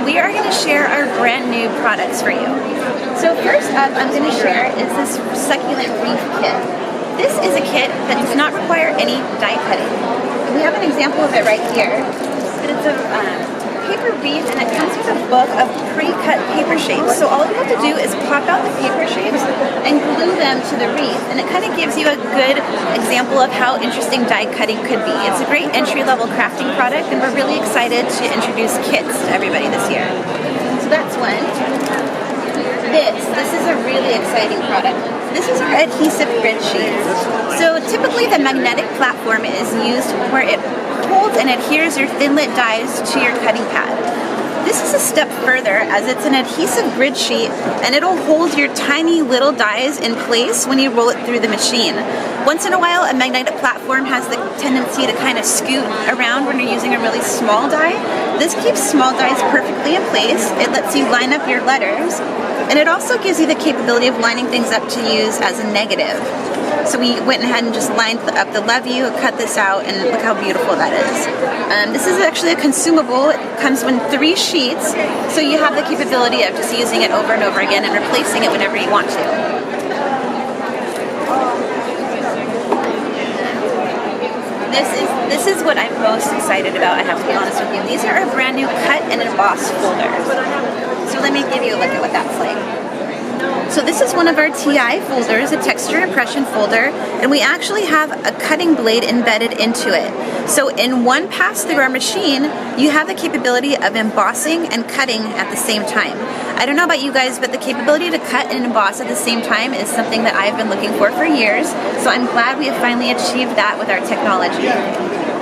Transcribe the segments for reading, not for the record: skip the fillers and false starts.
we are going to share our brand new products for you. So first up, I'm going to share is this succulent wreath kit. This is a kit that does not require any die cutting. We have an example of it right here. It's a paper wreath, and it comes with a book of pre-cut paper shapes. So all you have to do is pop out the paper shapes and glue them to the wreath, and it kind of gives you a good example of how interesting die cutting could be. It's a great entry-level crafting product, and we're really excited to introduce kits to everybody this year. So that's one. This is a really exciting product. This is our adhesive grid sheet. So typically the magnetic platform is used where it holds and adheres your thin-lit dies to your cutting pad. This is a step further, as it's an adhesive grid sheet, and it'll hold your tiny little dies in place when you roll it through the machine. Once in a while, a magnetic platform has the tendency to kind of scoot around when you're using a really small die. This keeps small dies perfectly in place. It lets you line up your letters, and it also gives you the capability of lining things up to use as a negative. So we went ahead and just lined up the levy, cut this out, and look how beautiful that is. This is actually a consumable. It comes in 3 sheets, so you have the capability of just using it over and over again and replacing it whenever you want to. This is what I'm most excited about, I have to be honest with you. These are our brand new cut and emboss folders. So let me give you a look at what that's like. So this is one of our TI folders, a texture impression folder, and we actually have a cutting blade embedded into it. So in one pass through our machine, you have the capability of embossing and cutting at the same time. I don't know about you guys, but the capability to cut and emboss at the same time is something that I've been looking for years, so I'm glad we have finally achieved that with our technology.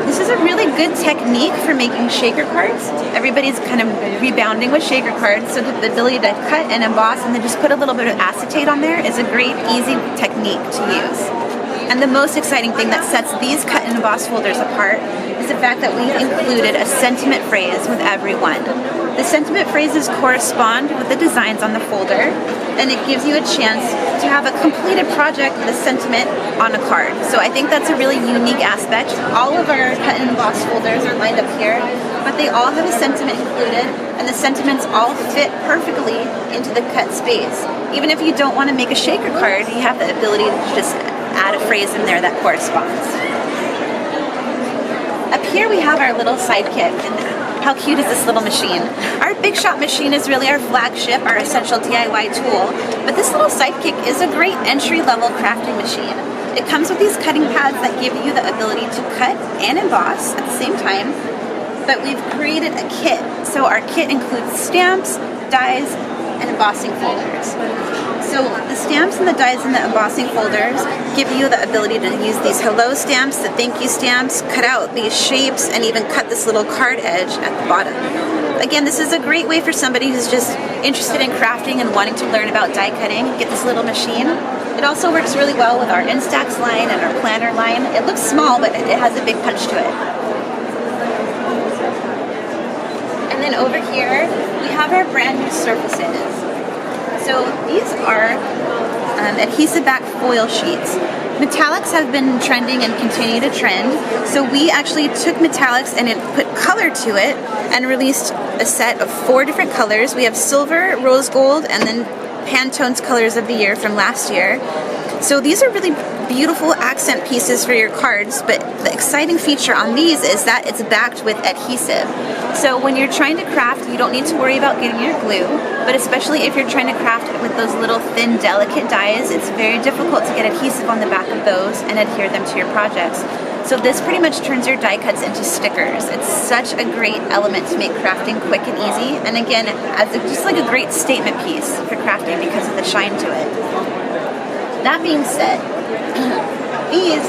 This is a really good technique for making shaker cards. Everybody's kind of rebounding with shaker cards, so the ability to cut and emboss and then just put a little bit of acetate on there is a great, easy technique to use. And the most exciting thing that sets these cut and emboss folders apart is the fact that we've included a sentiment phrase with every one. The sentiment phrases correspond with the designs on the folder, and it gives you a chance to have a completed project with a sentiment on a card. So I think that's a really unique aspect. All of our cut and emboss folders are lined up here, but they all have a sentiment included, and the sentiments all fit perfectly into the cut space. Even if you don't want to make a shaker card, you have the ability to just add a phrase in there that corresponds. Up here we have our little sidekick, and how cute is this little machine? Our Big Shot machine is really our flagship, our essential DIY tool, but this little sidekick is a great entry-level crafting machine. It comes with these cutting pads that give you the ability to cut and emboss at the same time, but we've created a kit. So our kit includes stamps, dies, and embossing folders. So the stamps and the dies in the embossing folders give you the ability to use these hello stamps, the thank you stamps, cut out these shapes, and even cut this little card edge at the bottom. Again, this is a great way for somebody who's just interested in crafting and wanting to learn about die cutting. Get this little machine. It also works really well with our Instax line and our planner line. It looks small, but it has a big punch to it. And then over here, we have our brand new surfaces. So these are adhesive back foil sheets. Metallics have been trending and continue to trend, so we actually took metallics and put color to it and released a set of 4 different colors. We have silver, rose gold, and then Pantone's colors of the year from last year. So these are really beautiful accent pieces for your cards, but the exciting feature on these is that it's backed with adhesive. So when you're trying to craft, you don't need to worry about getting your glue, but especially if you're trying to craft with those little thin, delicate dies, it's very difficult to get adhesive on the back of those and adhere them to your projects. So this pretty much turns your die cuts into stickers. It's such a great element to make crafting quick and easy, and again, just like a great statement piece for crafting because of the shine to it. That being said, these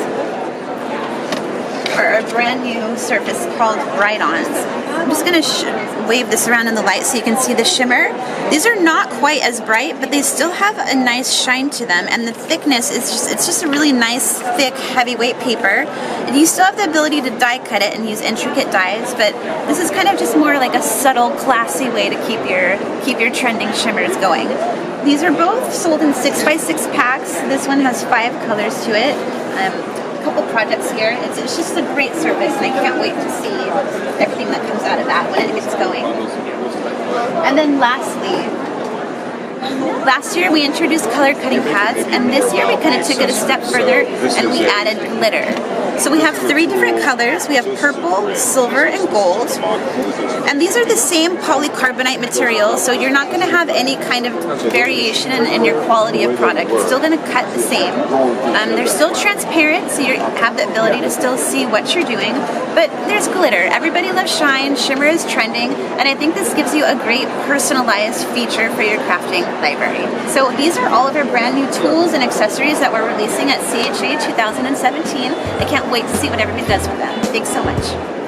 are a brand new surface called Ride-Ons. I'm just going to wave this around in the light so you can see the shimmer. These are not quite as bright, but they still have a nice shine to them, and the thickness is it's just a really nice, thick, heavyweight paper. And you still have the ability to die cut it and use intricate dies, but this is kind of just more like a subtle, classy way to keep your trending shimmers going. These are both sold in 6x6 packs. This one has 5 colors to it. A couple projects here. It's just a great service, and I can't wait to see everything that comes out of that when it gets going. And then lastly, last year we introduced color cutting pads, and this year we kind of took it a step further and we added glitter. So we have 3 different colors. We have purple, silver, and gold. And these are the same polycarbonate material, so you're not going to have any kind of variation in your quality of product. It's still going to cut the same. They're still transparent, so you have the ability to still see what you're doing. But there's glitter. Everybody loves shine. Shimmer is trending, and I think this gives you a great personalized feature for your crafting library. So these are all of our brand new tools and accessories that we're releasing at CHA 2017. I can't wait to see what everybody does with them. Thanks so much.